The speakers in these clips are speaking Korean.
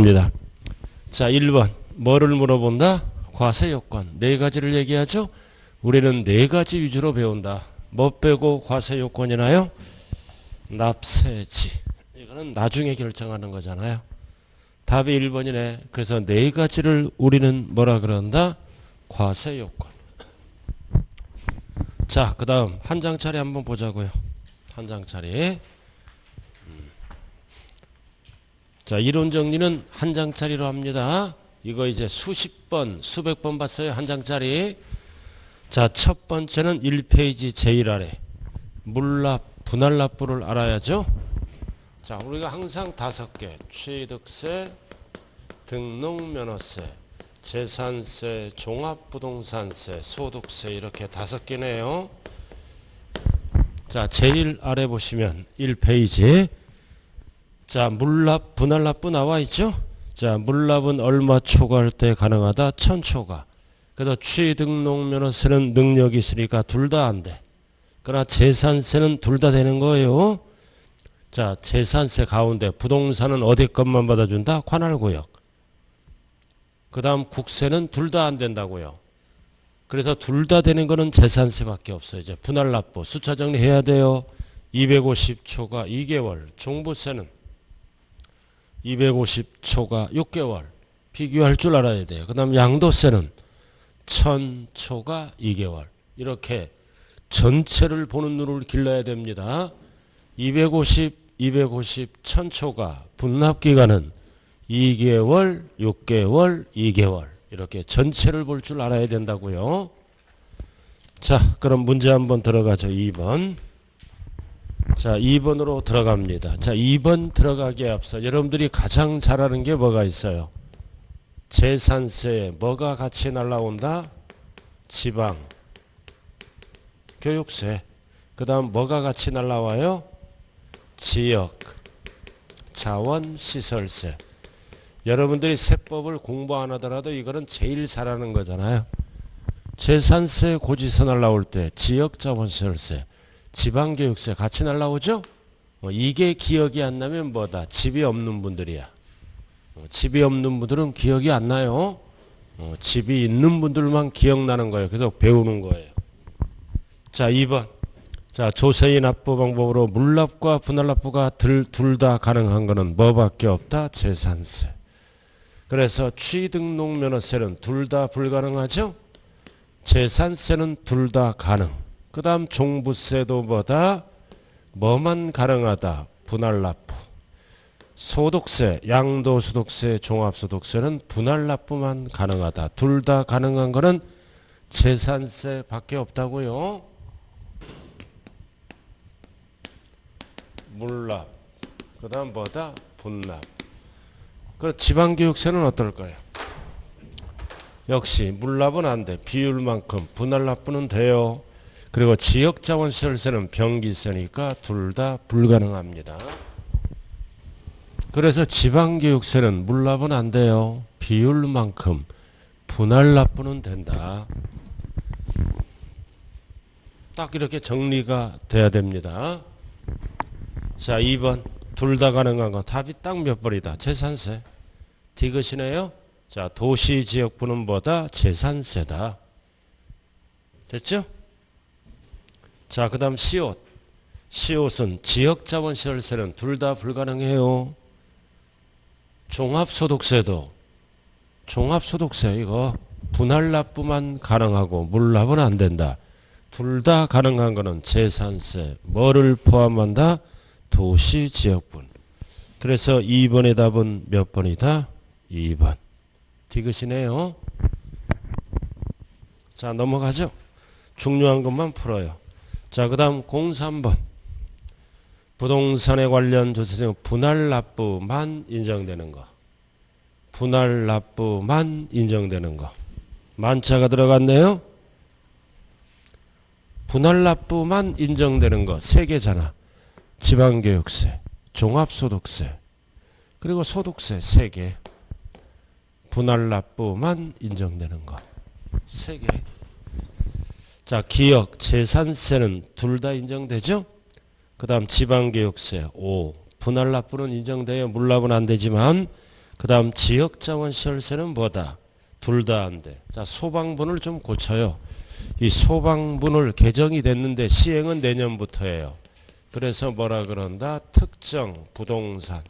갑니다. 자, 1번. 뭐를 물어본다? 과세 요건. 네 가지를 얘기하죠? 우리는 네 가지 위주로 배운다. 뭐 빼고 과세 요건이나요? 납세지. 이거는 나중에 결정하는 거잖아요. 답이 1번이네. 그래서 네 가지를 우리는 뭐라 그런다? 과세 요건. 자, 그 다음 한 장짜리 한번 보자고요. 한 장짜리. 자, 이론 정리는 한 장짜리로 합니다. 이거 이제 수십 번, 수백 번 봤어요. 한 장짜리. 자, 첫 번째는 1페이지 제일 아래. 물납, 분할납부를 알아야죠. 자, 우리가 항상 5개. 취득세, 등록면허세, 재산세, 종합부동산세, 소득세 이렇게 5개네요. 자, 제일 아래 보시면 1페이지. 자, 물납, 분할납부 나와 있죠? 자, 물납은 얼마 초과할 때 가능하다? 1000초과. 그래서 취등록면허세는 능력이 있으니까 둘 다 안 돼. 그러나 재산세는 둘 다 되는 거예요. 자, 재산세 가운데 부동산은 어디 것만 받아준다? 관할구역. 그 다음 국세는 둘 다 안 된다고요. 그래서 둘 다 되는 거는 재산세밖에 없어요. 이제 분할납부 숫자 정리해야 돼요. 250초가 2개월. 종부세는 250초가 6개월. 비교할 줄 알아야 돼요. 그 다음 양도세는 1000초가 2개월. 이렇게 전체를 보는 눈을 길러야 됩니다. 250, 1000초가 분납기간은 2개월, 6개월, 2개월 이렇게 전체를 볼 줄 알아야 된다고요. 자, 그럼 문제 한번 들어가죠. 2번. 자, 2번으로 들어갑니다. 자, 2번 들어가기에 앞서 여러분들이 가장 잘하는 게 뭐가 있어요? 재산세에 뭐가 같이 날라온다? 지방, 교육세. 그 다음 뭐가 같이 날라와요? 지역, 자원, 시설세. 여러분들이 세법을 공부 안 하더라도 이거는 제일 잘하는 거잖아요. 재산세 고지서 날라올 때 지역자원시설세, 지방교육세 같이 날라오죠? 이게 기억이 안 나면 뭐다? 집이 없는 분들이야. 집이 없는 분들은 기억이 안 나요. 집이 있는 분들만 기억나는 거예요. 그래서 배우는 거예요. 자, 2번. 자, 조세의 납부 방법으로 물납과 분할납부가 둘 다 가능한 거는 뭐밖에 없다? 재산세. 그래서 취등록면허세는 둘 다 불가능하죠? 재산세는 둘 다 가능. 그 다음 종부세도 뭐다? 뭐만 가능하다? 분할납부. 소득세, 양도소득세, 종합소득세는 분할납부만 가능하다. 둘 다 가능한 거는 재산세밖에 없다고요. 물납, 그 다음 뭐다? 분납. 그 지방교육세는 어떨까요? 역시 물납은 안 돼. 비율만큼. 분할납부는 돼요. 그리고 지역자원시설세는 병기세니까 둘 다 불가능합니다. 그래서 지방교육세는 물납은 안 돼요. 비율만큼. 분할납부는 된다. 딱 이렇게 정리가 돼야 됩니다. 자, 2번. 둘 다 가능한 건 답이 딱 몇 번이다. 재산세. 디귿이네요. 자, 도시지역부는 뭐다? 재산세다. 됐죠? 자, 그 다음 시옷. 시옷은 지역자원시설세는 둘 다 불가능해요. 종합소득세도. 종합소득세 이거 분할납부만 가능하고 물납은 안 된다. 둘 다 가능한 거는 재산세. 뭐를 포함한다? 도시지역분. 그래서 2번의 답은 몇 번이다? 2번. 디귿이네요. 자, 넘어가죠. 중요한 것만 풀어요. 자, 그 다음 03번. 부동산에 관련 조세 중 분할납부만 인정되는 거. 분할납부만 인정되는 거. 만자가 들어갔네요. 분할납부만 인정되는 거 3개잖아. 지방교육세, 종합소득세, 그리고 소득세 3개. 분할납부만 인정되는 거 3개. 자, 기역, 재산세는 둘 다 인정되죠? 그 다음 지방교육세 5. 분할납부는 인정돼요. 물납은 안 되지만. 그 다음 지역자원 시설세는 뭐다? 둘 다 안 돼. 자, 소방분을 좀 고쳐요. 이 소방분을 개정이 됐는데 시행은 내년부터예요. 그래서 뭐라 그런다? 특정 부동산.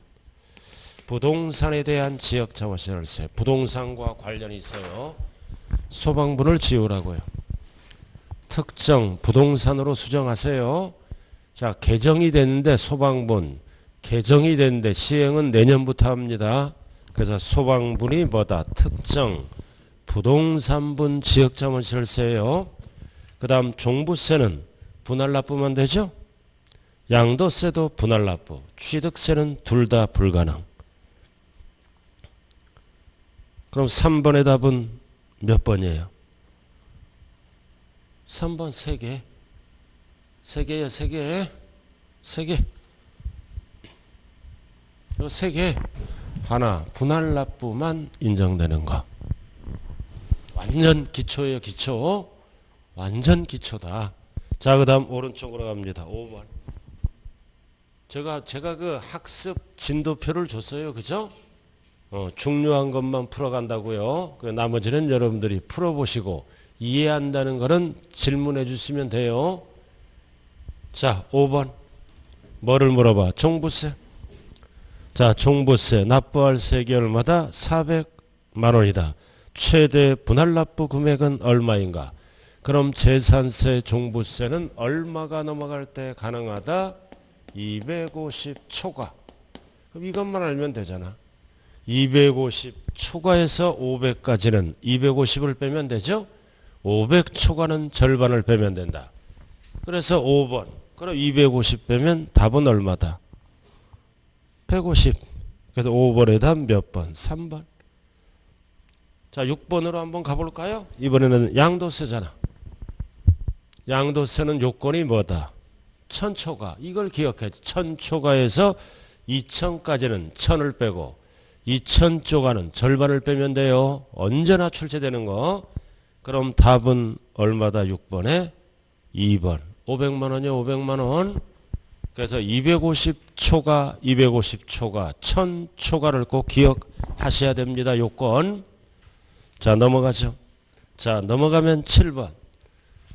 부동산에 대한 지역자원시설세. 부동산과 관련이 있어요. 소방분을 지우라고요. 특정 부동산으로 수정하세요. 자, 개정이 됐는데 소방분. 개정이 됐는데 시행은 내년부터 합니다. 그래서 소방분이 뭐다? 특정 부동산분 지역자원시설세예요. 그 다음 종부세는 분할납부만 되죠. 양도세도 분할납부. 취득세는 둘 다 불가능. 그럼 3번의 답은 몇 번이에요? 3번 3개. 3개야 3개. 3개. 이거 3개. 하나 분할납부만 인정되는 거. 완전 기초예요. 기초. 완전 기초다. 자, 그 다음 오른쪽으로 갑니다. 5번. 제가 그 학습 진도표를 줬어요. 그죠? 중요한 것만 풀어간다고요. 나머지는 여러분들이 풀어보시고 이해한다는 거는 질문해 주시면 돼요. 자, 5번. 뭐를 물어봐? 종부세. 자, 종부세 납부할 세계월마다 400만 원이다. 최대 분할납부 금액은 얼마인가? 그럼 재산세, 종부세는 얼마가 넘어갈 때 가능하다? 250 초과. 그럼 이것만 알면 되잖아. 250 초과에서 500까지는 250을 빼면 되죠? 500 초과는 절반을 빼면 된다. 그래서 5번. 그럼 250 빼면 답은 얼마다? 150. 그래서 5번의 답 몇 번? 3번. 자, 6번으로 한번 가볼까요? 이번에는 양도세잖아. 양도세는 요건이 뭐다? 1000초과. 이걸 기억해. 1000초과에서 2000까지는 1000을 빼고 2000초과는 절반을 빼면 돼요. 언제나 출제되는 거. 그럼 답은 얼마다? 6번에 2번. 500만 원이요. 500만 원. 그래서 250초과, 250초과, 1000초과를 꼭 기억하셔야 됩니다. 요건. 자, 넘어가죠. 자, 넘어가면 7번.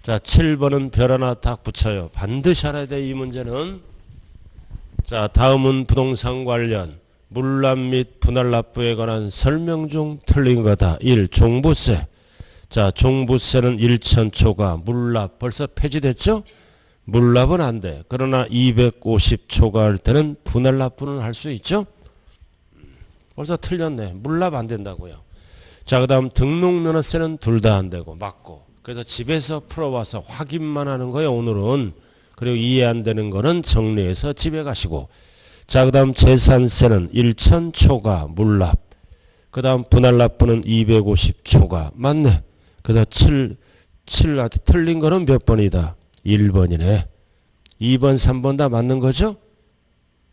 자, 7번은 별 하나 딱 붙여요. 반드시 알아야 돼, 이 문제는. 자, 다음은 부동산 관련 물납 및 분할납부에 관한 설명 중 틀린 거다. 1. 종부세. 자, 종부세는 1000초과, 물납 벌써 폐지됐죠? 물납은 안 돼. 그러나 250초과 할 때는 분할납부는 할 수 있죠? 벌써 틀렸네. 물납 안 된다고요. 자, 그 다음 등록면허세는 둘 다 안 되고 맞고. 그래서 집에서 풀어와서 확인만 하는 거예요, 오늘은. 그리고 이해 안 되는 거는 정리해서 집에 가시고. 자, 그 다음 재산세는 1000초과 물납. 그 다음 분할납부는 250초과. 맞네. 그래서 7 틀린 거는 몇 번이다? 1번이네. 2번, 3번 다 맞는 거죠?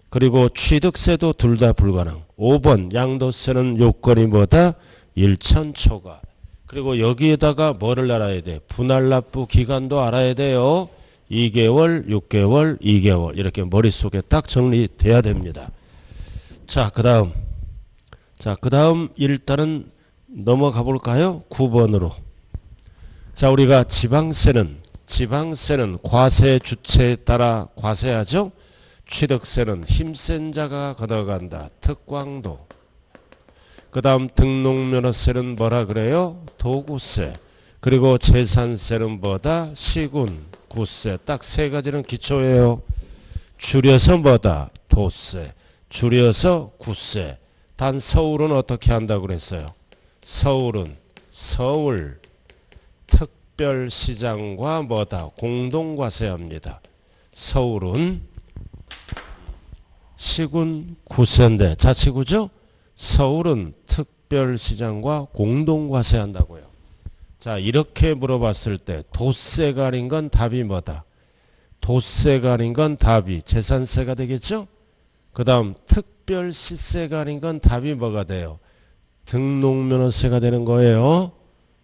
그리고 취득세도 둘 다 불가능. 5번 양도세는 요건이 뭐다? 1000초과. 그리고 여기에다가 뭐를 알아야 돼? 분할납부 기간도 알아야 돼요. 2개월, 6개월, 2개월 이렇게 머릿속에 딱 정리돼야 됩니다. 자, 그 다음 일단은 넘어가 볼까요? 9번으로. 자, 우리가 지방세는 과세 주체에 따라 과세하죠. 취득세는 힘센 자가 걷어간다. 특광도. 그 다음 등록면허세는 뭐라 그래요? 도구세. 그리고 재산세는 뭐다? 시군, 구세. 딱 세 가지는 기초예요. 줄여서 뭐다? 도세. 줄여서 구세. 단 서울은 어떻게 한다고 그랬어요? 서울은 서울 특별시장과 뭐다? 공동과세합니다. 서울은 시군 구세인데 자치구죠? 서울은 특별시장과 공동과세한다고요. 자, 이렇게 물어봤을 때 도세가 아닌 건 답이 뭐다? 도세가 아닌 건 답이 재산세가 되겠죠? 그 다음 특별시세가 아닌 건 답이 뭐가 돼요? 등록면허세가 되는 거예요.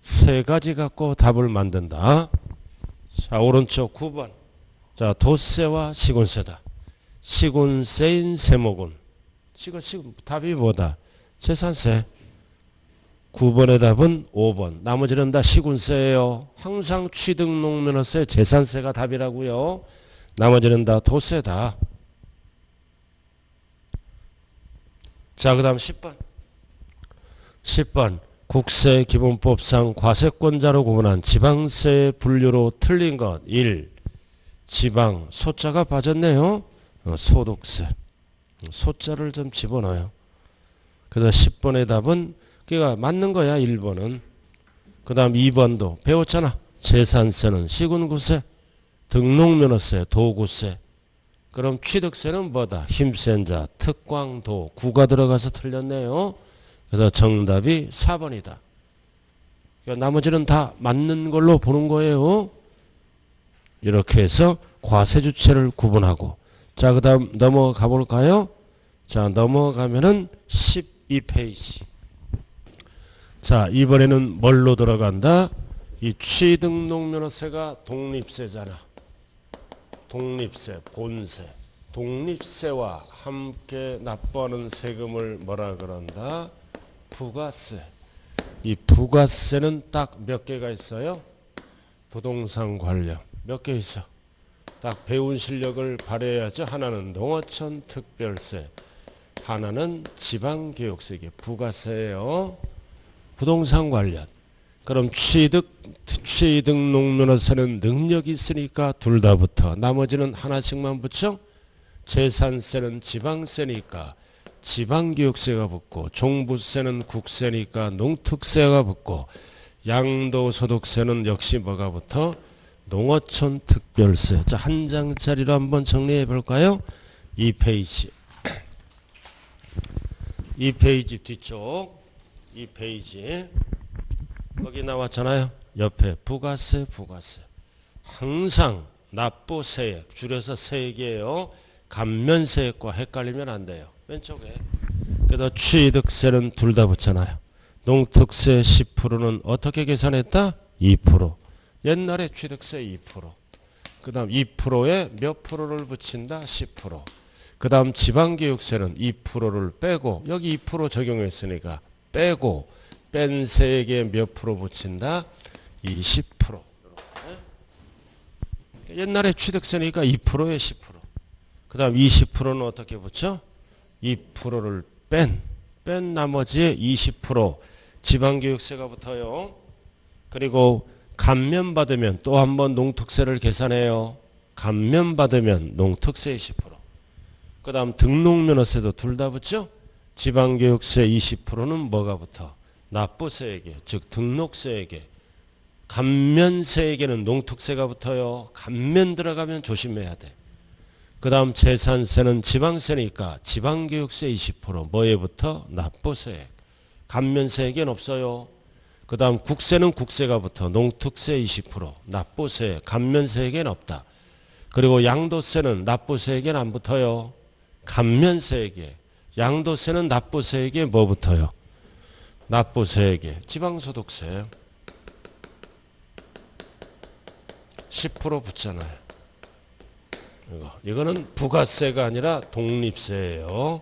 세 가지 갖고 답을 만든다. 자, 오른쪽 9번. 자, 도세와 시군세다. 시군세인 세목은. 답이 뭐다? 재산세. 9번의 답은 5번. 나머지는 다 시군세예요. 항상 취득농면허세 재산세가 답이라고요. 나머지는 다 도세다. 자, 그 다음 10번. 10번. 국세기본법상 과세권자로 구분한 지방세 분류로 틀린 것. 1. 지방. 소자가 빠졌네요. 소득세. 소자를 좀 집어넣어요. 그래서 10번의 답은 그러니까 맞는 거야. 1번은. 그 다음 2번도 배웠잖아. 재산세는 시군구세, 등록면허세, 도구세. 그럼 취득세는 뭐다? 힘센 자, 특광도, 구가 들어가서 틀렸네요. 그래서 정답이 4번이다. 그러니까 나머지는 다 맞는 걸로 보는 거예요. 이렇게 해서 과세주체를 구분하고. 자, 그 다음 넘어가 볼까요? 자, 넘어가면은 12페이지. 자, 이번에는 뭘로 들어간다? 이 취등록면허세가 독립세잖아. 독립세, 본세. 독립세와 함께 납부하는 세금을 뭐라 그런다? 부가세. 이 부가세는 딱 몇 개가 있어요? 부동산 관련. 몇 개 있어? 딱 배운 실력을 발휘해야죠. 하나는 농어촌 특별세. 하나는 지방교육세. 이게 부가세예요. 부동산 관련. 그럼 취득농면허세는 능력이 있으니까 둘 다 붙어. 나머지는 하나씩만 붙여. 재산세는 지방세니까 지방교육세가 붙고, 종부세는 국세니까 농특세가 붙고, 양도소득세는 역시 뭐가 붙어? 농어촌 특별세. 자, 한 장짜리로 한번 정리해 볼까요? 2페이지. 2페이지 뒤쪽. 2페이지. 거기 나왔잖아요. 옆에 부가세, 부가세. 항상 납부세액, 줄여서 세액이에요. 감면세액과 헷갈리면 안 돼요. 왼쪽에. 그래서 취득세는 둘 다 붙잖아요. 농특세 10%는 어떻게 계산했다? 2%. 옛날에 취득세 2%. 그 다음 2%에 몇 프로를 붙인다? 10%. 그 다음 지방교육세는 2%를 빼고, 여기 2% 적용했으니까 빼고, 뺀 세액에 몇 프로 붙인다? 20%. 옛날에 취득세니까 2%에 10%. 그 다음 20%는 어떻게 붙여? 2%를 뺀 나머지에 20% 지방교육세가 붙어요. 그리고 감면받으면 또 한 번 농특세를 계산해요. 감면받으면 농특세 20%. 그 다음 등록면허세도 둘 다 붙죠? 지방교육세 20%는 뭐가 붙어? 납부세액에, 즉 등록세액에. 감면세액에는 농특세가 붙어요. 감면 들어가면 조심해야 돼. 그 다음 재산세는 지방세니까 지방교육세 20% 뭐에 붙어? 납부세액. 감면세액엔 없어요. 그 다음 국세는 국세가 붙어. 농특세 20% 납부세액. 감면세액엔 없다. 그리고 양도세는 납부세액엔 안 붙어요. 감면세액에. 양도세는 납부세액에 뭐 붙어요? 납부세액에. 지방소득세 10% 붙잖아요. 이거는 부가세가 아니라 독립세예요.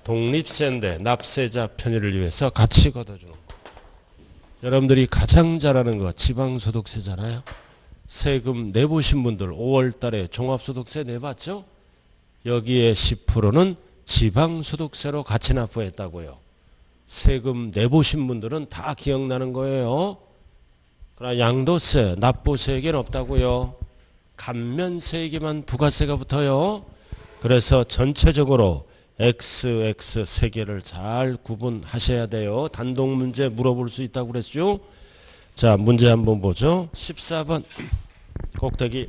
독립세인데 납세자 편의를 위해서 같이 걷어주는 거. 여러분들이 가장 잘 아는 거 지방소득세잖아요. 세금 내보신 분들 5월 달에 종합소득세 내봤죠? 여기에 10%는 지방소득세로 같이 납부했다고요. 세금 내보신 분들은 다 기억나는 거예요. 그러나 양도세, 납부세액에는 없다고요. 감면세액에만 부가세가 붙어요. 그래서 전체적으로 XX 세 개를 잘 구분하셔야 돼요. 단독 문제 물어볼 수 있다고 그랬죠. 자, 문제 한번 보죠. 14번 꼭대기.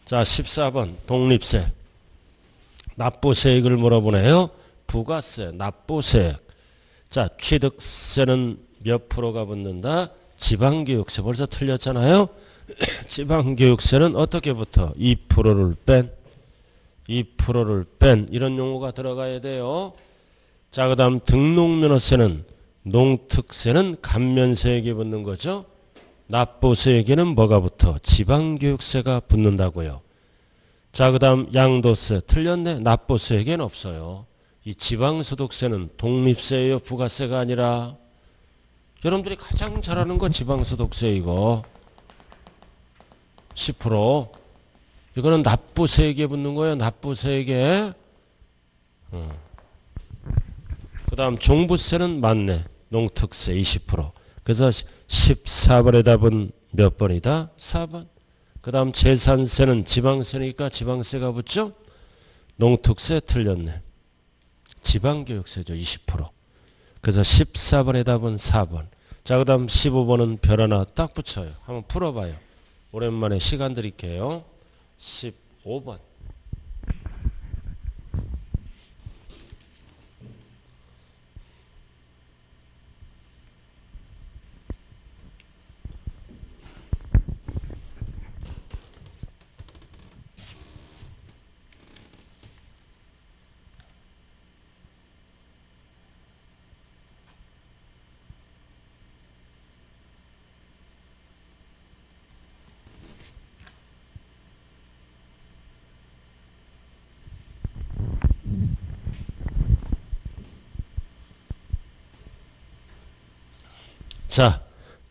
자, 14번 독립세. 납부세액을 물어보네요. 부가세, 납부세액. 자, 취득세는 몇 프로가 붙는다? 지방교육세. 벌써 틀렸잖아요. 지방교육세는 어떻게 붙어? 2%를 뺀. 2%를 뺀. 이런 용어가 들어가야 돼요. 자, 그 다음 등록면허세는 농특세는 감면세액이 붙는 거죠. 납부세액에는 뭐가 붙어? 지방교육세가 붙는다고요. 자, 그 다음 양도세. 틀렸네. 납부세액에는 없어요. 이 지방소득세는 독립세예요, 부가세가 아니라. 여러분들이 가장 잘 아는 건 지방소득세 이거 10%. 이거는 납부세액에 붙는 거예요. 납부세액에. 그 다음 종부세는 맞네. 농특세 20%. 그래서 14번의 답은 몇 번이다? 4번. 그 다음 재산세는 지방세니까 지방세가 붙죠? 농특세 틀렸네. 지방교육세죠. 20%. 그래서 14번의 답은 4번. 자, 그 다음 15번은 별 하나 딱 붙여요. 한번 풀어봐요. 오랜만에 시간 드릴게요. 15번. 자,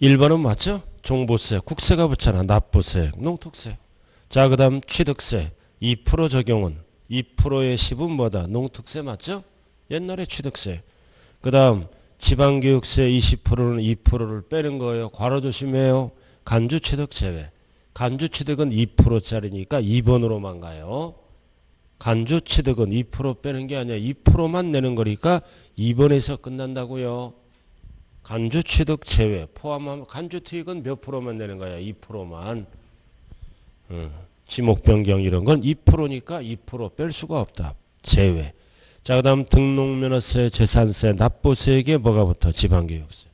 1번은 맞죠? 종부세, 국세가 붙잖아. 납부세, 농특세. 자, 그 다음 취득세 2% 적용은 2%의 10은 뭐다? 농특세 맞죠? 옛날에 취득세. 그 다음 지방교육세 20%는 2%를 빼는 거예요. 괄호 조심해요. 간주취득 제외. 간주취득은 2%짜리니까 2번으로만 가요. 간주취득은 2% 빼는 게 아니라 2%만 내는 거니까 2번에서 끝난다고요. 간주취득 제외 포함하면 간주투익은 몇 프로만 내는 거야? 2%만. 지목 변경 이런 건 2%니까 2% 뺄 수가 없다. 제외. 자, 그 다음 등록면허세, 재산세, 납부세액에 뭐가 붙어? 지방교육세.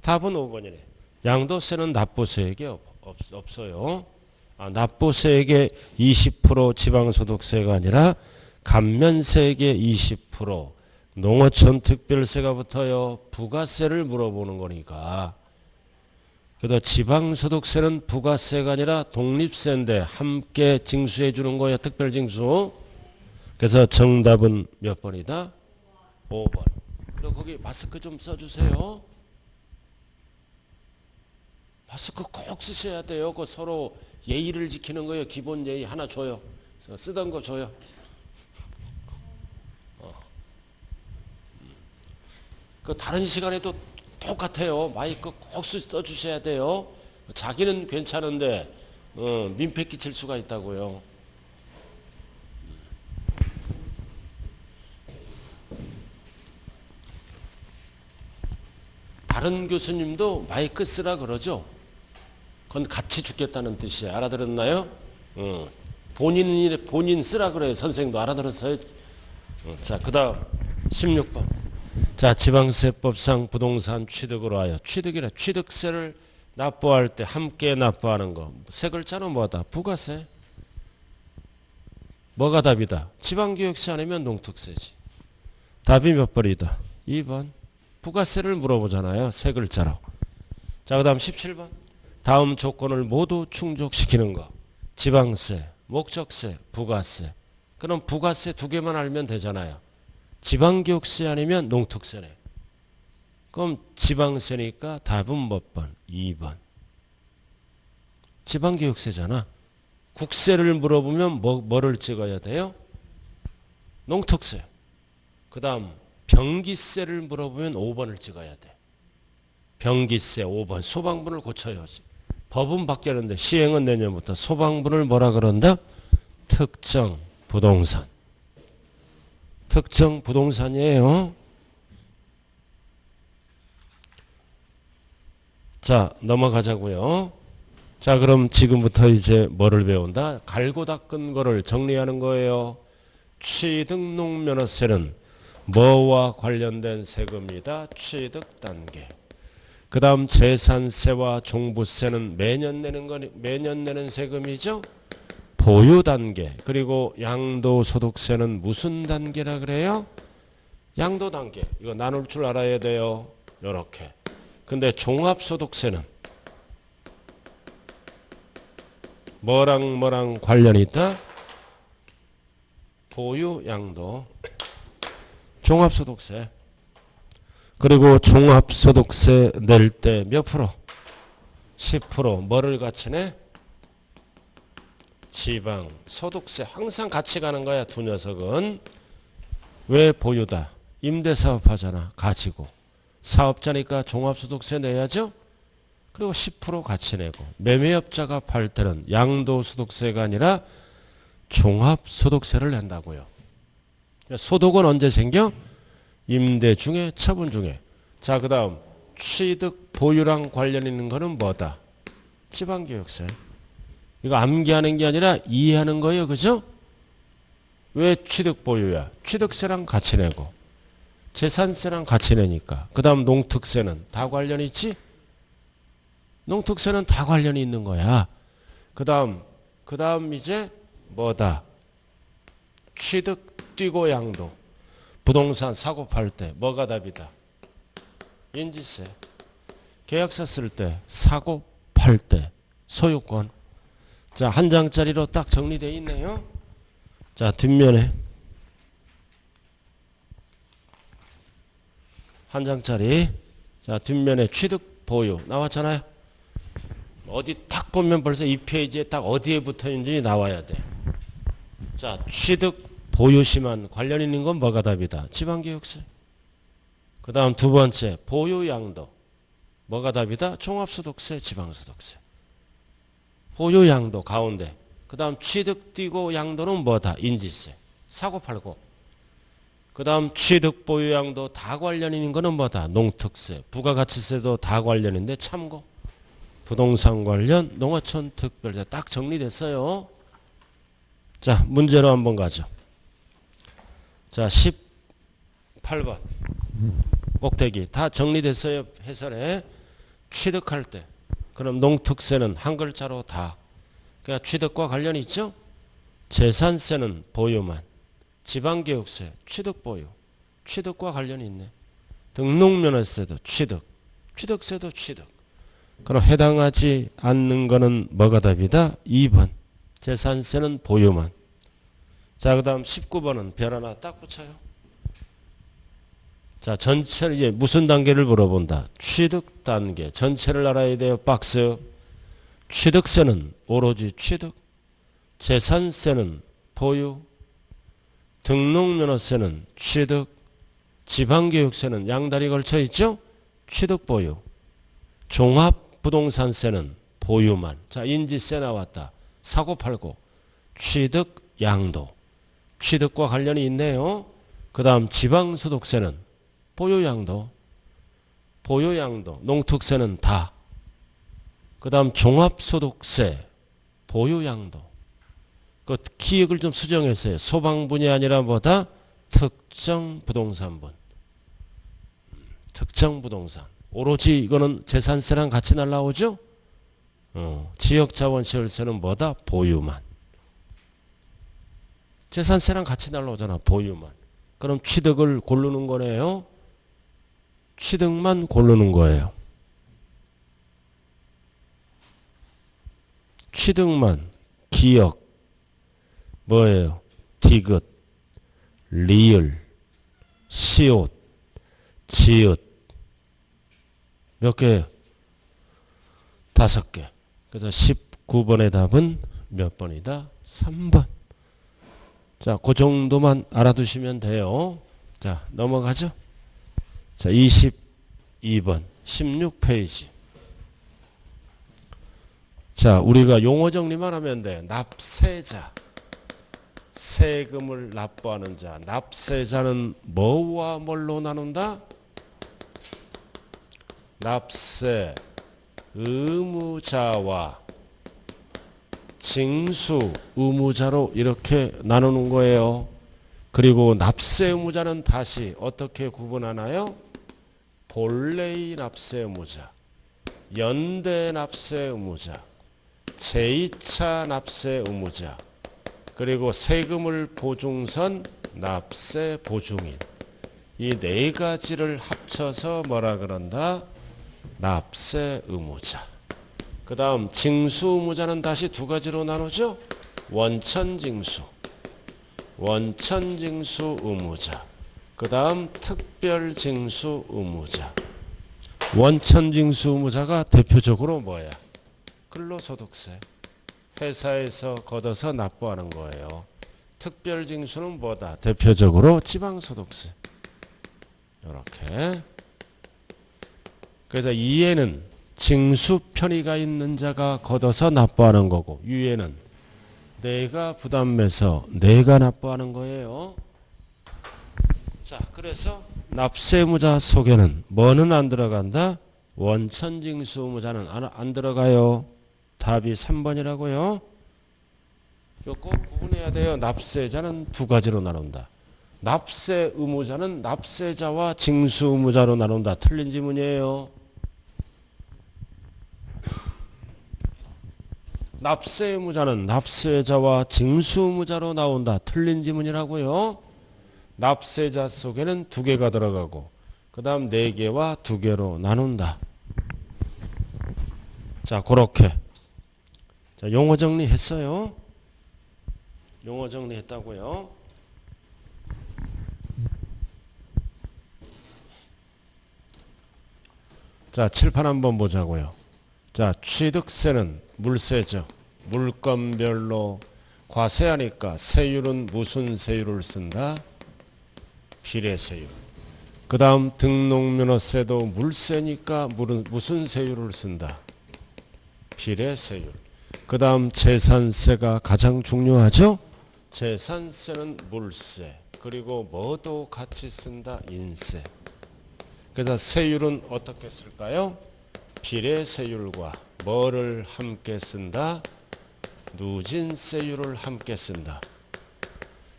답은 5번이네. 양도세는 납부세액이 없어요. 납부세액의 20% 지방소득세가 아니라 감면세액의 20% 농어촌 특별세가 붙어요. 부가세를 물어보는 거니까. 그래서 지방소득세는 부가세가 아니라 독립세인데 함께 징수해 주는 거예요. 특별징수. 그래서 정답은 몇 번이다? 5번. 그리고 거기 마스크 좀 써주세요. 마스크 꼭 쓰셔야 돼요. 그 서로 예의를 지키는 거예요. 기본 예의 하나 줘요. 쓰던 거 줘요. 그 다른 시간에도 똑같아요. 마이크 꼭 써주셔야 돼요. 자기는 괜찮은데 민폐 끼칠 수가 있다고요. 다른 교수님도 마이크 쓰라 그러죠. 그건 같이 죽겠다는 뜻이에요. 알아들었나요? 본인 쓰라 그래요. 선생님도 알아들었어요. 자, 그 다음 16번. 자, 지방세법상 부동산 취득으로 하여 취득이라 취득세를 납부할 때 함께 납부하는 거. 세 글자는 뭐다? 부가세. 뭐가 답이다? 지방교육세 아니면 농특세지. 답이 몇 번이다? 2번. 부가세를 물어보잖아요. 세 글자로. 자, 그 다음 17번. 다음 조건을 모두 충족시키는 거. 지방세, 목적세, 부가세. 그럼 부가세 두 개만 알면 되잖아요. 지방교육세 아니면 농특세네. 그럼 지방세니까 답은 몇 번? 2번. 지방교육세잖아. 국세를 물어보면 뭐를 찍어야 돼요? 농특세. 그 다음 병기세를 물어보면 5번을 찍어야 돼. 병기세 5번. 소방분을 고쳐요. 법은 바뀌었는데 시행은 내년부터. 소방분을 뭐라 그런다? 특정 부동산. 특정 부동산이에요. 자, 넘어가자고요. 자, 그럼 지금부터 이제 뭐를 배운다? 갈고 닦은 거를 정리하는 거예요. 취득농면허세는 뭐와 관련된 세금이다? 취득 단계. 그 다음 재산세와 종부세는 매년 내는 세금이죠. 보유 단계. 그리고 양도소득세는 무슨 단계라 그래요? 양도 단계. 이거 나눌 줄 알아야 돼요. 요렇게. 근데 종합소득세는 뭐랑 관련이 있다? 보유, 양도. 종합소득세. 그리고 종합소득세 낼 때 몇 프로? 10%. 뭐를 같이 내? 지방소득세. 항상 같이 가는 거야, 두 녀석은. 왜 보유다? 임대사업 하잖아. 가지고. 사업자니까 종합소득세 내야죠? 그리고 10% 같이 내고. 매매업자가 팔 때는 양도소득세가 아니라 종합소득세를 낸다고요. 소득은 언제 생겨? 임대 중에, 처분 중에. 자, 그 다음 취득 보유랑 관련 있는 거는 뭐다? 지방교육세. 이거 암기하는 게 아니라 이해하는 거예요. 그죠? 왜 취득 보유야? 취득세랑 같이 내고 재산세랑 같이 내니까. 그 다음 농특세는 다 관련이 있지? 농특세는 다 관련이 있는 거야. 그 다음 이제 뭐다? 취득 뛰고 양도. 부동산 사고 팔 때 뭐가 답이다? 인지세. 계약서 쓸 때, 사고 팔 때, 소유권. 자, 한 장짜리로 딱 정리되어 있네요. 자, 뒷면에 한 장짜리. 자, 뒷면에 취득 보유 나왔잖아요. 어디 딱 보면 벌써 이 페이지에 딱 어디에 붙어 있는지 나와야 돼. 자, 취득 보유시만 관련 있는 건 뭐가 답이다? 지방교육세. 그 다음 두 번째 보유양도. 뭐가 답이다? 종합소득세, 지방소득세. 보유양도 가운데. 그 다음 취득 띄고 양도는 뭐다? 인지세. 사고 팔고. 그 다음 취득 보유양도 다 관련 있는 거는 뭐다? 농특세. 부가가치세도 다 관련인데 참고. 부동산 관련 농어촌 특별세. 딱 정리됐어요. 자, 문제로 한번 가죠. 자, 18번 꼭대기 다 정리됐어요. 해설에 취득할 때 그럼 농특세는 한 글자로 다. 그러니까 취득과 관련이 있죠. 재산세는 보유만. 지방교육세 취득 보유. 취득과 관련이 있네. 등록면허세도 취득. 취득세도 취득. 그럼 해당하지 않는 거는 뭐가 답이다? 2번. 재산세는 보유만. 자, 그 다음 19번은 별 하나 딱 붙여요. 자, 전체를 이제 무슨 단계를 물어본다. 취득 단계. 전체를 알아야 돼요. 박스. 취득세는 오로지 취득. 재산세는 보유. 등록면허세는 취득. 지방교육세는 양다리 걸쳐 있죠? 취득 보유. 종합부동산세는 보유만. 자, 인지세 나왔다. 사고 팔고. 취득 양도. 취득과 관련이 있네요. 그 다음 지방소득세는 보유양도. 보유양도. 농특세는 다. 그 다음 종합소득세. 보유양도. 그 기획을 좀 수정했어요. 소방분이 아니라 뭐다? 특정부동산분. 특정부동산. 오로지 이거는 재산세랑 같이 날라오죠? 지역자원시설세는 뭐다? 보유만. 재산세랑 같이 날라오잖아. 보유만. 그럼 취득을 고르는 거네요. 취득만 고르는 거예요. 취득만. 기역. 뭐예요? 디귿. 리을. 시옷. 지읒. 몇 개예요? 5개. 그래서 19번의 답은 몇 번이다? 3번. 자, 그 정도만 알아두시면 돼요. 자, 넘어가죠. 자, 22번 16페이지. 자, 우리가 용어 정리만 하면 돼. 납세자. 세금을 납부하는 자. 납세자는 뭐와 뭘로 나눈다? 납세 의무자와 징수 의무자로 이렇게 나누는 거예요. 그리고 납세 의무자는 다시 어떻게 구분하나요? 본래의 납세 의무자, 연대 납세 의무자, 제2차 납세 의무자, 그리고 세금을 보증선 납세 보증인. 이 네 가지를 합쳐서 뭐라 그런다? 납세 의무자. 그 다음 징수 의무자는 다시 두 가지로 나누죠. 원천징수, 원천징수 의무자. 그 다음 특별징수 의무자. 원천징수 의무자가 대표적으로 뭐야? 근로소득세. 회사에서 걷어서 납부하는 거예요. 특별징수는 뭐다? 대표적으로 지방소득세. 이렇게. 그래서 이에는 징수 편의가 있는 자가 걷어서 납부하는 거고, 유에는 내가 부담해서 내가 납부하는 거예요. 자, 그래서 납세의무자 속에는 뭐는 안 들어간다? 원천징수 의무자는 안 들어가요. 답이 3번이라고요. 이거 꼭 구분해야 돼요. 납세자는 두 가지로 나눈다. 납세 의무자는 납세자와 징수 의무자로 나눈다. 틀린 지문이에요. 납세 의무자는 납세자와 징수 의무자로 나온다. 틀린 지문이라고요. 납세자 속에는 두 개가 들어가고 그 다음 네 개와 두 개로 나눈다. 자, 그렇게. 자, 용어 정리했어요. 용어 정리했다고요. 자, 칠판 한번 보자고요. 자, 취득세는 물세죠. 물건별로 과세하니까 세율은 무슨 세율을 쓴다? 비례세율. 그 다음 등록면허세도 물세니까 무슨 세율을 쓴다? 비례세율. 그 다음 재산세가 가장 중요하죠? 재산세는 물세. 그리고 뭐도 같이 쓴다? 인세. 그래서 세율은 어떻게 쓸까요? 비례세율과 뭐를 함께 쓴다? 누진세율을 함께 쓴다.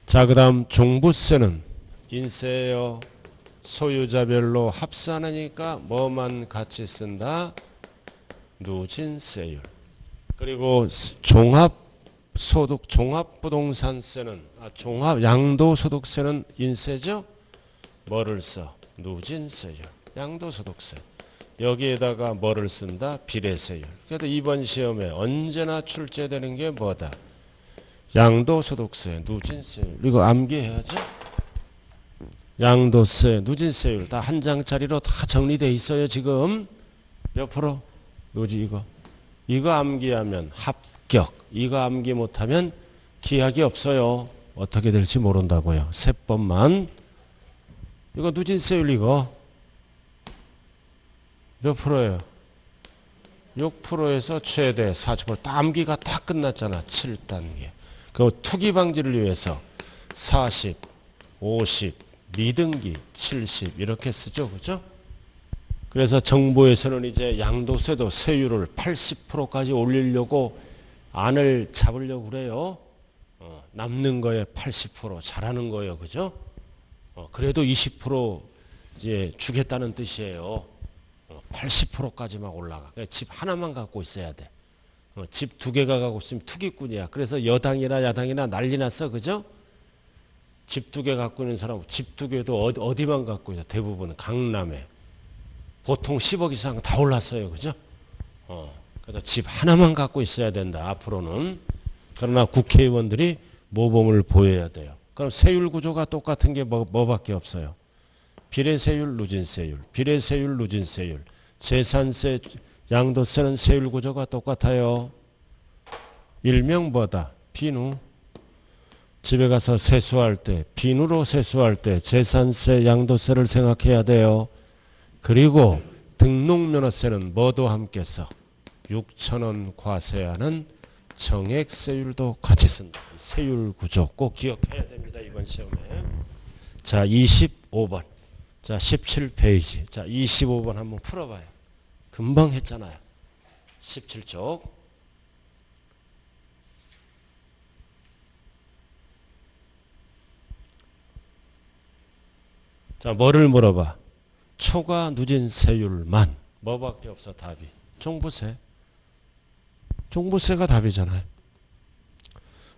자, 그 다음 종부세는 인세예요. 소유자별로 합산하니까 뭐만 같이 쓴다? 누진세율. 그리고 종합소득, 종합부동산세는 양도소득세는 인세죠? 뭐를 써? 누진세율. 양도소득세. 여기에다가 뭐를 쓴다? 비례세율. 그래서 이번 시험에 언제나 출제되는 게 뭐다? 양도소득세, 누진세율. 이거 암기해야죠? 양도세, 누진세율 다 한 장짜리로 다 정리되어 있어요. 지금 몇 프로? 누지 이거 암기하면 합격. 이거 암기 못하면 기약이 없어요. 어떻게 될지 모른다고요. 세 번만. 이거 누진세율 이거 몇 프로예요? 6%에서 최대 40%. 암기가 다 끝났잖아. 7단계. 그 투기 방지를 위해서 40, 50, 미등기 70 이렇게 쓰죠. 그죠? 그래서 정부에서는 이제 양도세도 세율을 80%까지 올리려고 안을 잡으려고 그래요. 남는 거에 80% 잘하는 거예요. 그죠? 그래도 20% 이제 주겠다는 뜻이에요. 80%까지만 올라가. 집 하나만 갖고 있어야 돼. 집 두 개가 갖고 있으면 투기꾼이야. 그래서 여당이나 야당이나 난리 났어. 그죠? 집 두 개 갖고 있는 사람, 집 두 개도 어디만 갖고 있어? 대부분 강남에. 보통 10억 이상 다 올랐어요. 그죠? 그래서 집 하나만 갖고 있어야 된다. 앞으로는. 그러나 국회의원들이 모범을 보여야 돼요. 그럼 세율 구조가 똑같은 게 뭐밖에 없어요? 비례세율, 누진세율, 비례세율, 누진세율, 재산세, 양도세는 세율 구조가 똑같아요. 일명 뭐다? 비누. 집에 가서 세수할 때, 비누로 세수할 때 재산세, 양도세를 생각해야 돼요. 그리고 등록면허세는 뭐도 함께 써? 6,000원 과세하는 정액세율도 같이 쓴다. 세율 구조 꼭 기억해야 됩니다. 이번 시험에. 자, 25번. 자, 17페이지. 자, 25번 한번 풀어봐요. 금방 했잖아요. 17쪽. 자, 뭐를 물어봐? 초과 누진 세율만. 뭐밖에 없어 답이? 종부세. 종부세가 답이잖아요.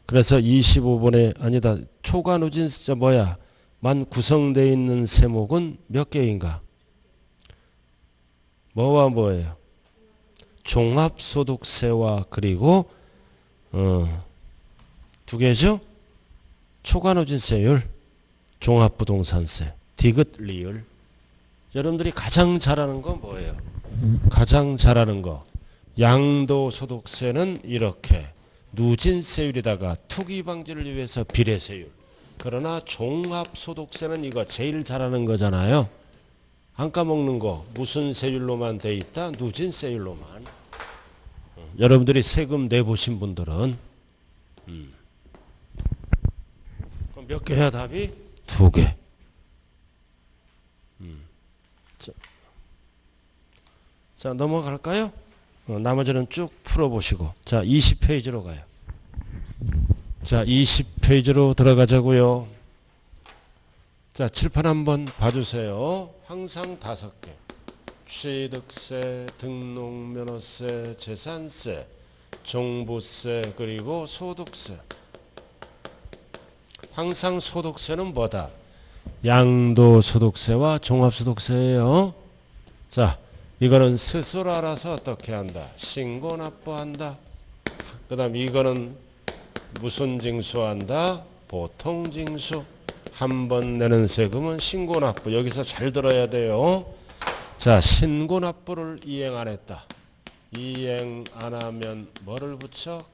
그래서 25번에 아니다. 초과 누진 뭐야? 만 구성되어 있는 세목은 몇 개인가? 뭐와 뭐예요? 종합소득세와 그리고 두 개죠? 초과누진세율, 종합부동산세. 디귿, 리을. 여러분들이 가장 잘하는 건 뭐예요? 가장 잘하는 거. 양도소득세는 이렇게 누진세율에다가 투기방지를 위해서 비례세율. 그러나 종합소득세는 이거 제일 잘하는 거잖아요. 안 까먹는 거 무슨 세율로만 돼 있다? 누진세율로만. 여러분들이 세금 내보신 분들은 그럼 몇 개야 답이? 2개. 자 넘어갈까요? 나머지는 쭉 풀어보시고. 자 20페이지로 가요. 자 20페이지로 들어가자고요. 자 칠판 한번 봐주세요. 항상 5개. 취득세, 등록면허세, 재산세, 종부세, 그리고 소득세. 항상 소득세는 뭐다? 양도소득세와 종합소득세예요. 자, 이거는 스스로 알아서 어떻게 한다? 신고 납부한다. 그 다음 이거는 무슨 징수한다? 보통징수. 한 번 내는 세금은 신고 납부. 여기서 잘 들어야 돼요. 자, 신고 납부를 이행 안 했다. 이행 안 하면 뭐를 붙여?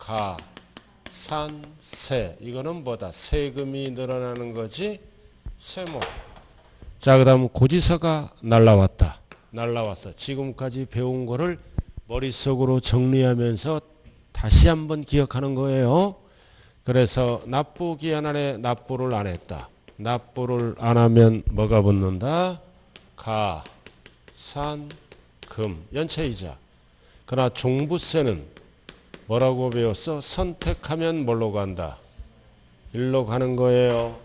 가산세. 이거는 뭐다? 세금이 늘어나는 거지? 세모. 자, 그 다음 고지서가 날라왔다. 날라왔어. 지금까지 배운 거를 머릿속으로 정리하면서 다시 한번 기억하는 거예요. 그래서 납부기한 안에 납부를 안 했다. 납부를 안 하면 뭐가 붙는다? 가산금, 연체이자. 그러나 종부세는 뭐라고 배웠어? 선택하면 뭘로 간다? 일로 가는 거예요.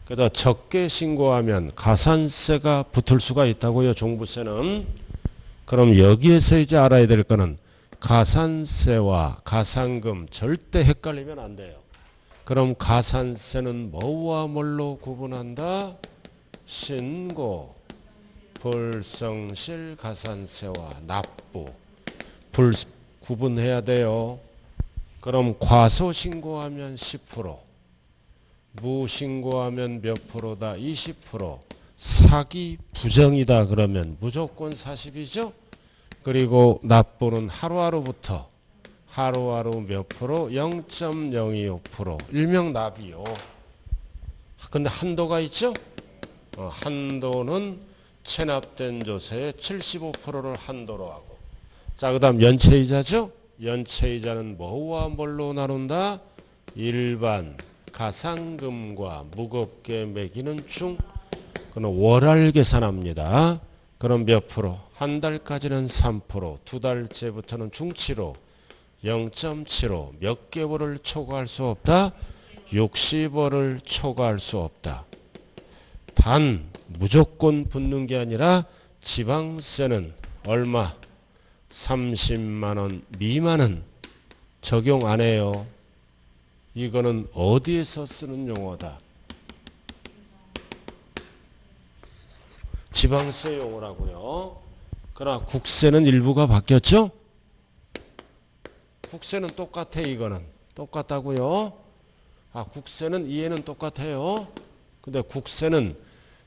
그래서 적게 신고하면 가산세가 붙을 수가 있다고요. 종부세는. 그럼 여기에서 이제 알아야 될 거는 가산세와 가산금 절대 헷갈리면 안 돼요. 그럼 가산세는 뭐와 뭘로 구분한다? 신고, 불성실 가산세와 납부. 구분해야 돼요. 그럼 과소신고하면 10%. 무신고하면 몇 프로다? 20%. 사기 부정이다 그러면 무조건 40이죠. 그리고 납부는 하루하루부터 하루하루 몇 프로? 0.025%. 일명 납이요. 근데 한도가 있죠. 한도는 체납된 조세의 75%를 한도로 하고. 자, 그 다음 연체이자죠. 연체이자는 뭐와 뭘로 나눈다? 일반 가산금과 무겁게 매기는 중. 그는 월할 계산합니다. 그럼 몇 프로? 한 달까지는 3%, 두 달째부터는 중치로 0.75. 몇 개월을 초과할 수 없다? 60월을 초과할 수 없다. 단 무조건 붙는 게 아니라 지방세는 얼마? 30만 원 미만은 적용 안 해요. 이거는 어디에서 쓰는 용어다? 지방세 용어라고요. 그러나 국세는 일부가 바뀌었죠? 국세는 똑같아. 이거는 똑같다고요. 국세는 이해는 똑같아요. 근데 국세는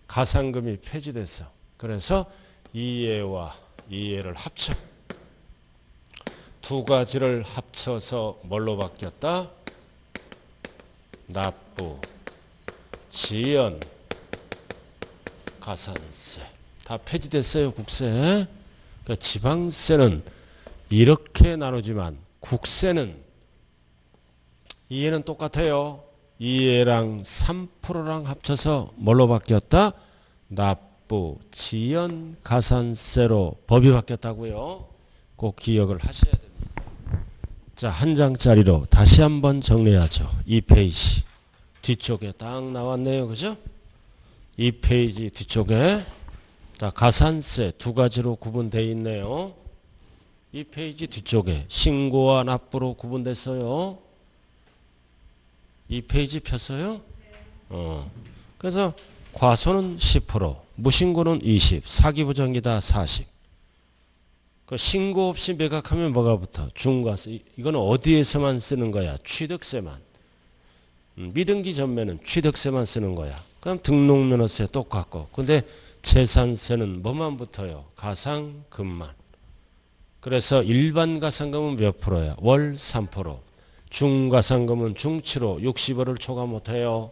가산금이 폐지됐어. 그래서 이해와 이해를 합쳐. 두 가지를 합쳐서 뭘로 바뀌었다? 납부, 지연, 가산세. 다 폐지됐어요. 국세. 그러니까 지방세는 이렇게 나누지만 국세는 이해는 똑같아요. 이해랑 3%랑 합쳐서 뭘로 바뀌었다? 납부, 지연, 가산세로 법이 바뀌었다고요. 꼭 기억을 하셔야 됩니다. 자, 한 장짜리로 다시 한번 정리하죠. 2페이지 뒤쪽에 딱 나왔네요. 그죠? 2페이지 뒤쪽에 자, 가산세 두 가지로 구분되어 있네요. 2페이지 뒤쪽에 신고와 납부로 구분됐어요. 2페이지 폈어요? 그래서 과소는 10%, 무신고는 20%, 사기부정이다 40%. 그 신고 없이 매각하면 뭐가 붙어? 중과세. 이거는 어디에서만 쓰는 거야? 취득세만. 미등기 전매는 취득세만 쓰는 거야. 그럼 등록면허세 똑같고. 근데 재산세는 뭐만 붙어요? 가상금만. 그래서 일반 가상금은 몇 프로야? 월 3%. 중가상금은 중 7호, 60월을 초과 못해요.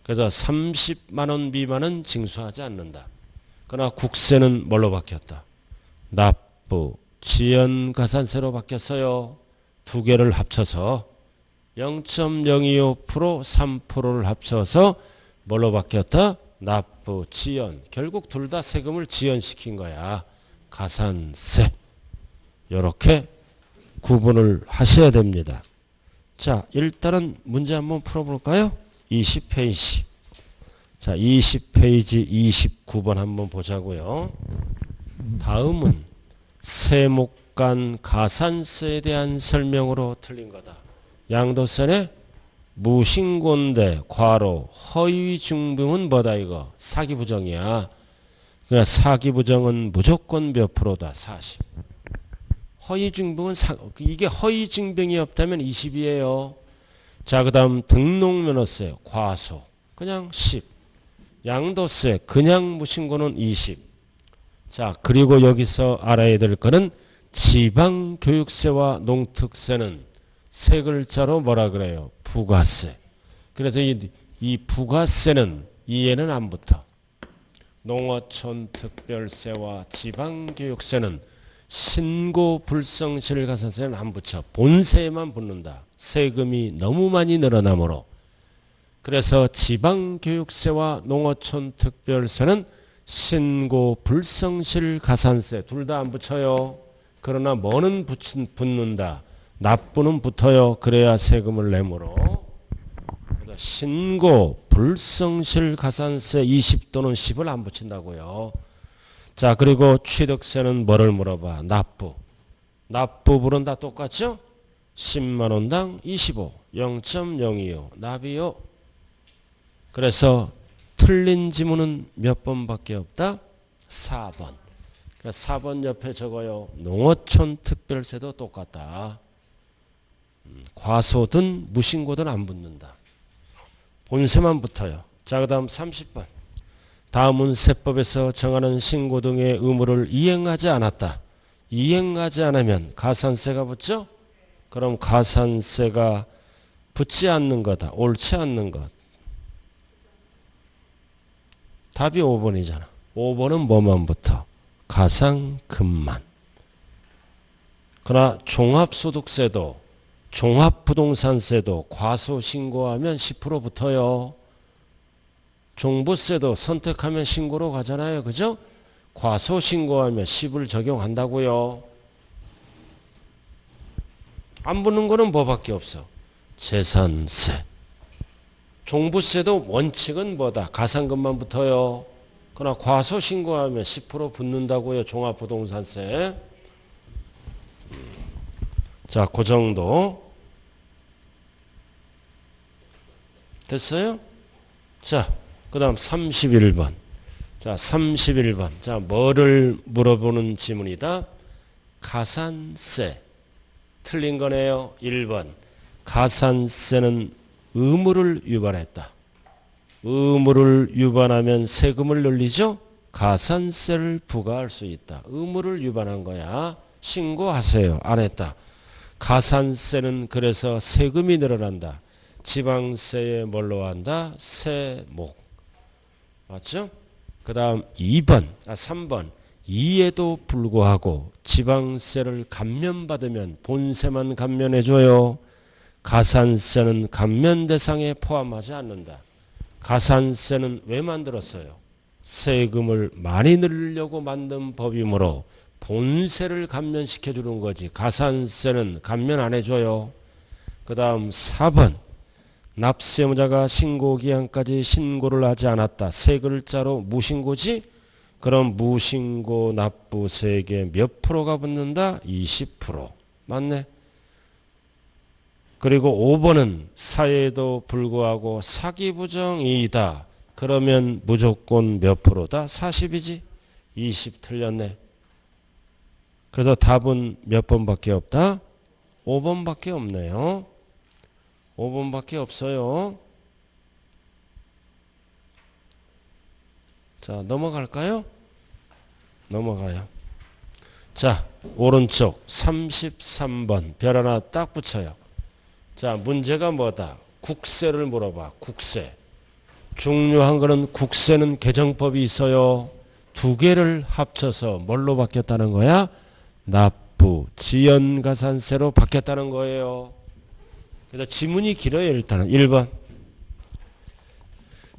그래서 30만 원 미만은 징수하지 않는다. 그러나 국세는 뭘로 바뀌었다? 납부, 지연가산세로 바뀌었어요. 두 개를 합쳐서 0.025%, 3%를 합쳐서 뭘로 바뀌었다? 납부, 지연. 결국 둘 다 세금을 지연시킨 거야. 가산세. 이렇게 구분을 하셔야 됩니다. 자, 일단은 문제 한번 풀어볼까요? 20페이지. 자, 20페이지 29번 한번 보자고요. 다음은 세목간 가산세에 대한 설명으로 틀린 거다. 양도세네 무신고인데 괄호 허위증빙은 뭐다 이거? 사기부정이야. 그러니까 사기부정은 무조건 몇 프로다? 40. 허위증빙은 이게 허위증빙이 없다면 20이에요. 자, 그 다음 등록면허세 과소 그냥 10. 양도세 그냥 무신고는 20. 자, 그리고 여기서 알아야 될 거는 지방교육세와 농특세는 세 글자로 뭐라 그래요? 부가세. 그래서 이 부가세는 이해는 안 붙어. 농어촌 특별세와 지방교육세는 신고 불성실 가산세는 안 붙여. 본세에만 붙는다. 세금이 너무 많이 늘어나므로. 그래서 지방교육세와 농어촌 특별세는 신고 불성실 가산세 둘 다 안 붙여요. 그러나 뭐는 붙는다. 납부는 붙어요. 그래야 세금을 내므로. 신고 불성실 가산세 20 또는 10을 안 붙인다고요. 자, 그리고 취득세는 뭐를 물어봐? 납부. 납부 부분 다 똑같죠? 10만 원당 25, 0.025 납이요. 그래서 틀린 지문은 몇 번밖에 없다? 4번. 그러니까 4번 옆에 적어요. 농어촌 특별세도 똑같다. 과소든 무신고든 안 붙는다. 본세만 붙어요. 자, 그 다음 30번. 다음은 세법에서 정하는 신고 등의 의무를 이행하지 않았다. 이행하지 않으면 가산세가 붙죠? 그럼 가산세가 붙지 않는 거다. 옳지 않는 것. 답이 5번이잖아. 5번은 뭐만 붙어? 가상금만. 그러나 종합소득세도 종합부동산세도 과소신고하면 10% 붙어요. 종부세도 선택하면 신고로 가잖아요. 그죠? 과소신고하면 10을 적용한다고요. 안 붙는 거는 뭐밖에 없어? 재산세. 종부세도 원칙은 뭐다? 가상금만 붙어요. 그러나 과소신고하면 10% 붙는다고요. 종합부동산세. 자, 그 정도. 됐어요? 자, 그 다음 31번. 자, 31번. 자, 뭐를 물어보는 지문이다? 가산세. 틀린 거네요. 1번. 가산세는 의무를 위반했다. 의무를 위반하면 세금을 늘리죠? 가산세를 부과할 수 있다. 의무를 위반한 거야. 신고하세요. 안 했다. 가산세는 그래서 세금이 늘어난다. 지방세에 뭘로 한다? 세목. 맞죠? 그 다음 3번. 이에도 불구하고 지방세를 감면받으면 본세만 감면해줘요. 가산세는 감면 대상에 포함하지 않는다. 가산세는 왜 만들었어요? 세금을 많이 늘리려고 만든 법이므로 본세를 감면시켜주는 거지. 가산세는 감면 안 해줘요. 그 다음 4번. 납세의무자가 신고기한까지 신고를 하지 않았다. 세 글자로 무신고지? 그럼 무신고 납부세액에 몇 프로가 붙는다? 20%. 맞네. 그리고 5번은 사유에도 불구하고 사기부정이다. 그러면 무조건 몇 프로다? 40이지? 20 틀렸네. 그래서 답은 몇 번밖에 없다? 5번밖에 없네요. 5번밖에 없어요. 자, 넘어갈까요? 넘어가요. 자, 오른쪽 33번 별 하나 딱 붙여요. 자, 문제가 뭐다? 국세를 물어봐. 국세. 중요한 거는 국세는 개정법이 있어요. 두 개를 합쳐서 뭘로 바뀌었다는 거야? 납부, 지연가산세로 바뀌었다는 거예요. 그래서 지문이 길어요. 일단은 1번.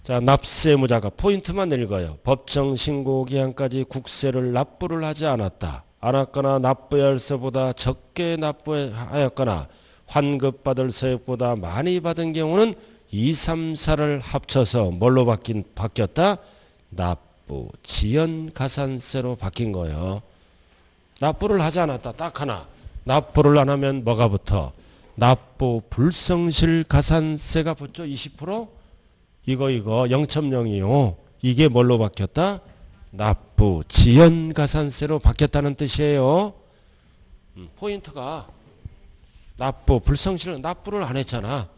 자, 납세무자가 포인트만 읽어요. 법정 신고 기한까지 국세를 납부를 하지 않았다. 않았거나 납부열세보다 적게 납부하였거나 환급받을 세액보다 많이 받은 경우는 2, 3, 4를 합쳐서 뭘로 바뀌었다? 납부, 지연가산세로 바뀐 거예요. 납부를 하지 않았다. 딱 하나. 납부를 안 하면 뭐가 붙어? 납부 불성실 가산세가 붙죠. 20%? 이거 0.0이요. 이게 뭘로 바뀌었다? 납부 지연가산세로 바뀌었다는 뜻이에요. 포인트가 납부 불성실 납부를 안 했잖아.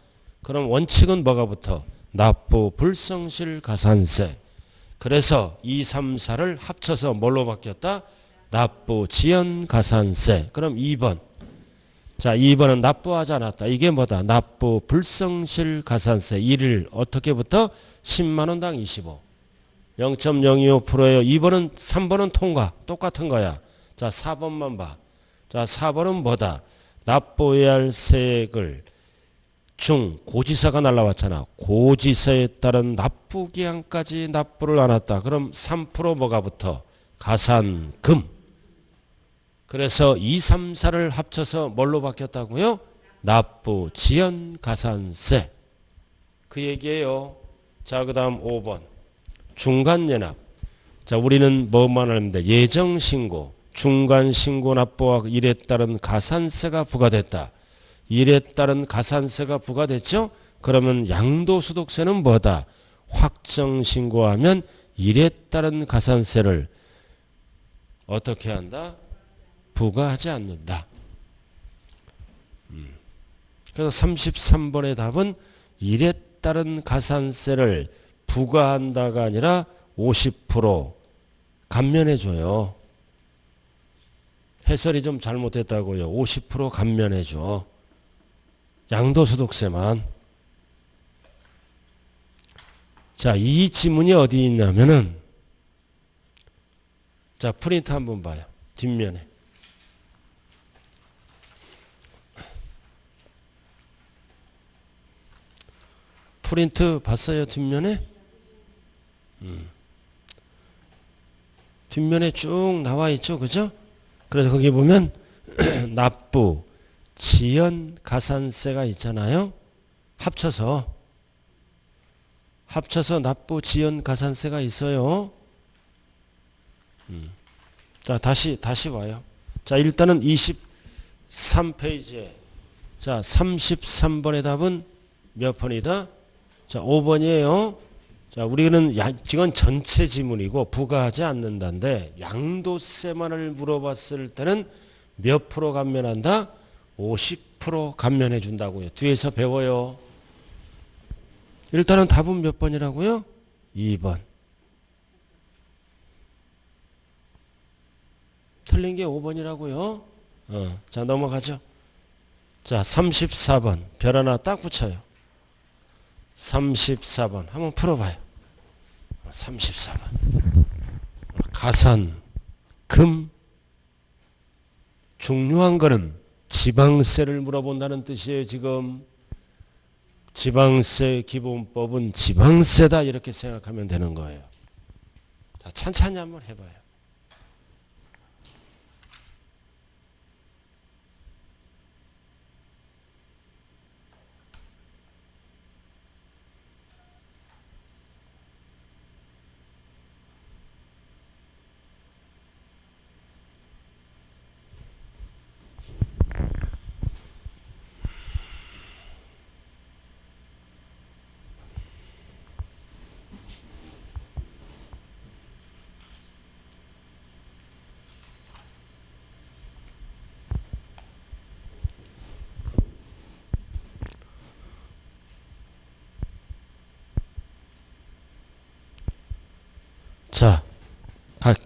그럼 원칙은 뭐가 붙어? 납부 불성실 가산세. 그래서 2, 3, 4를 합쳐서 뭘로 바뀌었다? 납부 지연가산세. 그럼 2번. 자, 2번은 납부하지 않았다. 이게 뭐다? 납부 불성실 가산세 1일 어떻게부터? 10만원당 25. 0.025%예요. 2번은 3번은 통과. 똑같은 거야. 자, 4번만 봐. 자, 4번은 뭐다? 납부해야 할 세액을 고지서가 날라왔잖아. 고지서에 따른 납부기한까지 납부를 안 했다. 그럼 3% 뭐가 붙어? 가산금. 그래서 2, 3, 4를 합쳐서 뭘로 바뀌었다고요? 납부 지연가산세. 그 얘기예요. 자, 그 다음 5번. 중간연납. 자, 우리는 뭐만 하면 돼? 예정신고. 중간신고 납부와 일에 따른 가산세가 부과됐다. 일에 따른 가산세가 부과됐죠? 그러면 양도소득세는 뭐다? 확정신고하면 일에 따른 가산세를 어떻게 한다? 부과하지 않는다. 그래서 33번의 답은 일에 따른 가산세를 부과한다가 아니라 50% 감면해줘요. 해설이 좀 잘못됐다고요. 50% 감면해줘. 양도소득세만. 자, 이 지문이 어디 있냐면은 자, 프린트 한번 봐요. 뒷면에. 프린트 봤어요? 뒷면에? 뒷면에 쭉 나와 있죠. 그죠? 그래서 거기 보면 납부, 지연, 가산세가 있잖아요. 합쳐서 납부, 지연, 가산세가 있어요. 자, 다시 봐요. 자, 일단은 23페이지에 자, 33번의 답은 몇 번이다? 자, 5번이에요. 자, 우리는 지금 전체 지문이고 부과하지 않는다인데 양도세만을 물어봤을 때는 몇 프로 감면한다? 50% 감면해 준다고요. 뒤에서 배워요. 일단은 답은 몇 번이라고요? 2번. 틀린 게 5번이라고요. 자, 넘어가죠. 자, 34번 별 하나 딱 붙여요. 34번 한번 풀어봐요. 34번 가산금. 중요한 거는 지방세를 물어본다는 뜻이에요. 지금 지방세 기본법은 지방세다 이렇게 생각하면 되는 거예요. 자, 찬찬히 한번 해봐요. 자,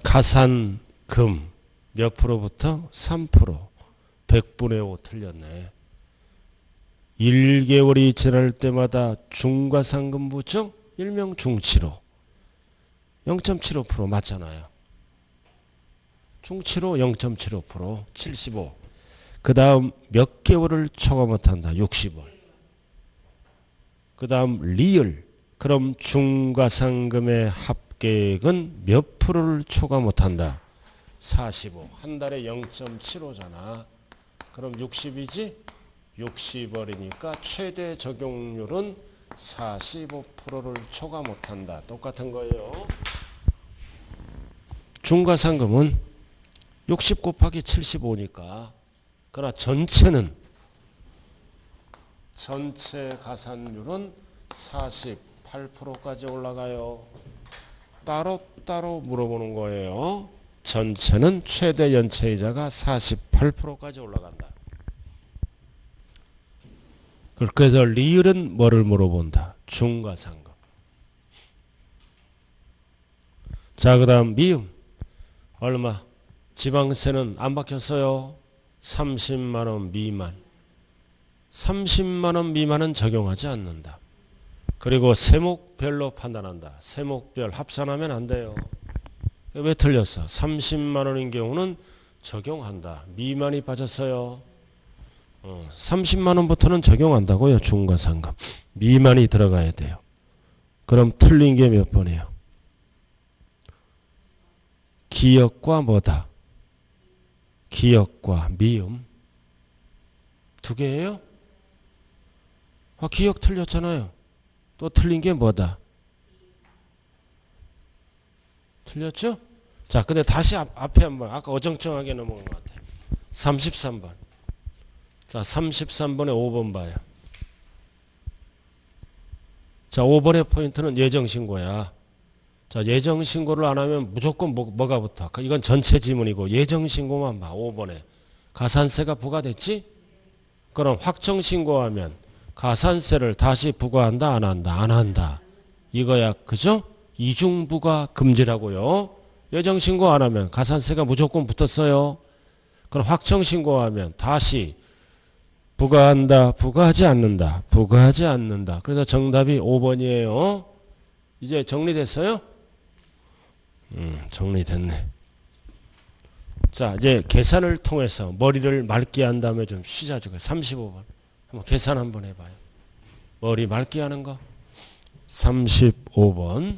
가산금 몇 프로부터? 3%. 100분의 5 틀렸네. 1개월이 지날 때마다 중과상금 부정 일명 중치로 0.75% 맞잖아요. 중치로 0.75% 75. 그 다음 몇 개월을 초과 못한다. 60월. 그 다음 리을. 그럼 중과상금의 합계액은 몇 프로를 초과 못한다. 45. 한 달에 0.75잖아. 그럼 60이지? 60월이니까 최대 적용률은 45%를 초과 못한다. 똑같은 거예요. 중과상금은 60 곱하기 75니까 그러나 전체 가산율은 48%까지 올라가요. 따로 물어보는 거예요. 전체는 최대 연체이자가 48%까지 올라간다. 그래서 리을은 뭐를 물어본다? 중과상금. 자, 그 다음 미음. 얼마? 지방세는 안 바뀌었어요. 30만원 미만. 30만원 미만은 적용하지 않는다. 그리고 세목별로 판단한다. 세목별 합산하면 안 돼요. 왜 틀렸어? 30만원인 경우는 적용한다. 미만이 빠졌어요. 30만원부터는 적용한다고요. 중과상금. 미만이 들어가야 돼요. 그럼 틀린 게 몇 번이에요? 기역과 뭐다? 기역과 미음. 두 개예요? 기역 틀렸잖아요. 또 틀린 게 뭐다? 틀렸죠? 자, 근데 다시 앞에 한번 아까 어정쩡하게 넘어간 것 같아요. 33번. 자, 33번에 5번 봐요. 자, 5번의 포인트는 예정신고야. 자, 예정신고를 안 하면 무조건 뭐가 붙어? 이건 전체 지문이고 예정신고만 봐. 5번에. 가산세가 부과됐지? 그럼 확정신고하면 가산세를 다시 부과한다? 안 한다? 안 한다. 이거야. 그죠? 이중부과 금지라고요. 예정신고 안 하면 가산세가 무조건 붙었어요. 그럼 확정신고하면 다시 부과한다? 부과하지 않는다? 부과하지 않는다. 그래서 정답이 5번이에요. 이제 정리됐어요? 정리됐네. 자, 이제 계산을 통해서 머리를 맑게 한 다음에 좀 쉬자. 35번. 한번 계산 한번 해봐요. 머리 맑게 하는 거. 35번.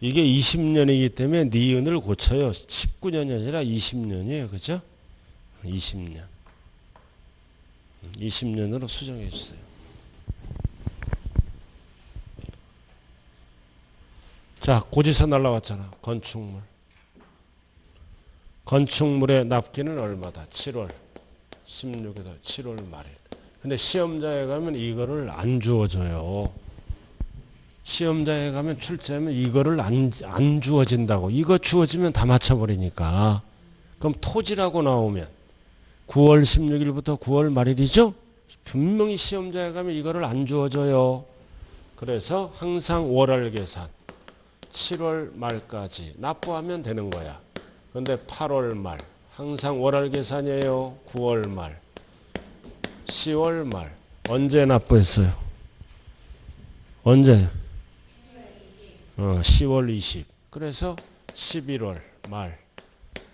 이게 20년이기 때문에 니은을 고쳐요. 19년이 아니라 20년이에요. 그죠? 20년. 20년으로 수정해 주세요. 자, 고지서 날라왔잖아. 건축물. 건축물의 납기는 얼마다? 7월 16일에서 7월 말일. 근데 시험장에 가면 이거를 안 주어져요. 시험장에 가면 출제하면 이거를 안 주어진다고. 이거 주어지면 다 맞춰버리니까. 그럼 토지라고 나오면 9월 16일부터 9월 말일이죠? 분명히 시험장에 가면 이거를 안 주어져요. 그래서 항상 월월 계산 7월 말까지 납부하면 되는 거야. 그런데 8월 말 항상 월월 계산이에요. 9월 말 10월 말 언제 납부했어요? 언제? 10월 20. 그래서 11월 말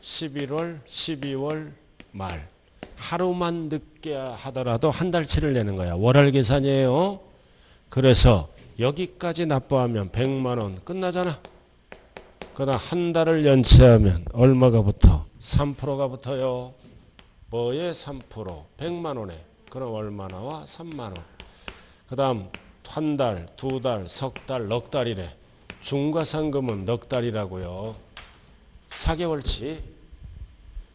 11월 12월 말 하루만 늦게 하더라도 한 달치를 내는 거야. 월월 계산이에요. 그래서 여기까지 납부하면 100만 원 끝나잖아. 그러나 한 달을 연체하면 얼마가 붙어? 3%가 붙어요. 뭐에 3%? 100만 원에. 그럼 얼마 나와? 3만 원. 그 다음 한 달, 두 달, 석 달, 넉 달이래. 중과상금은 넉 달이라고요. 4개월치.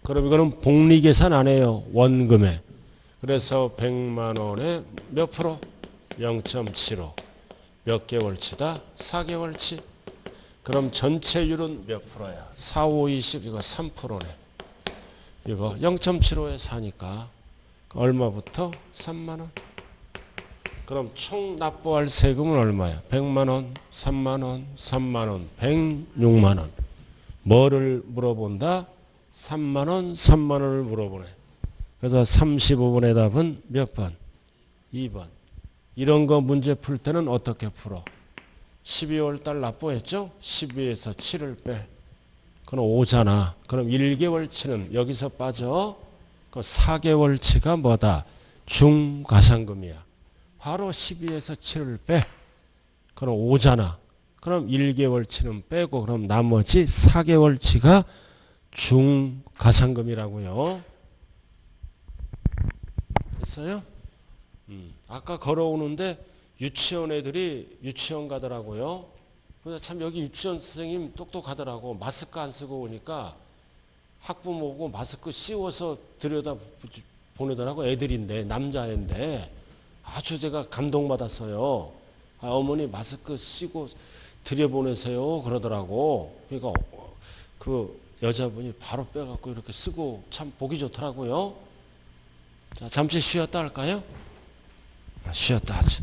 그럼 이거는 복리계산 안 해요. 원금에. 그래서 100만 원에 몇 프로? 0.75. 몇 개월치다? 4개월치. 그럼 전체율은 몇 프로야? 4, 5, 20 이거 3%네. 이거 0.75에 사니까 얼마부터? 3만 원. 그럼 총 납부할 세금은 얼마야? 100만 원, 3만 원, 3만 원, 106만 원. 뭐를 물어본다? 3만 원, 3만 원을 물어보네. 그래서 35번의 답은 몇 번? 2번. 이런 거 문제 풀 때는 어떻게 풀어? 12월 달 납부했죠? 12에서 7을 빼. 그럼 5잖아. 그럼 1개월치는 여기서 빠져. 그 4개월치가 뭐다? 중가상금이야. 바로 12에서 7을 빼. 그럼 5잖아. 그럼 1개월치는 빼고 그럼 나머지 4개월치가 중가상금이라고요. 됐어요? 아까 걸어오는데 유치원 애들이 유치원 가더라고요. 그래서 참 여기 유치원 선생님 똑똑하더라고. 마스크 안 쓰고 오니까 학부모고 마스크 씌워서 들여다 보내더라고. 애들인데 남자애인데 아주 제가 감동받았어요. 아, 어머니 마스크 쓰고 들여보내세요 그러더라고. 그러니까 그 여자분이 바로 빼갖고 이렇게 쓰고 참 보기 좋더라고요. 자, 잠시 쉬었다 할까요? 쉬었다 하지.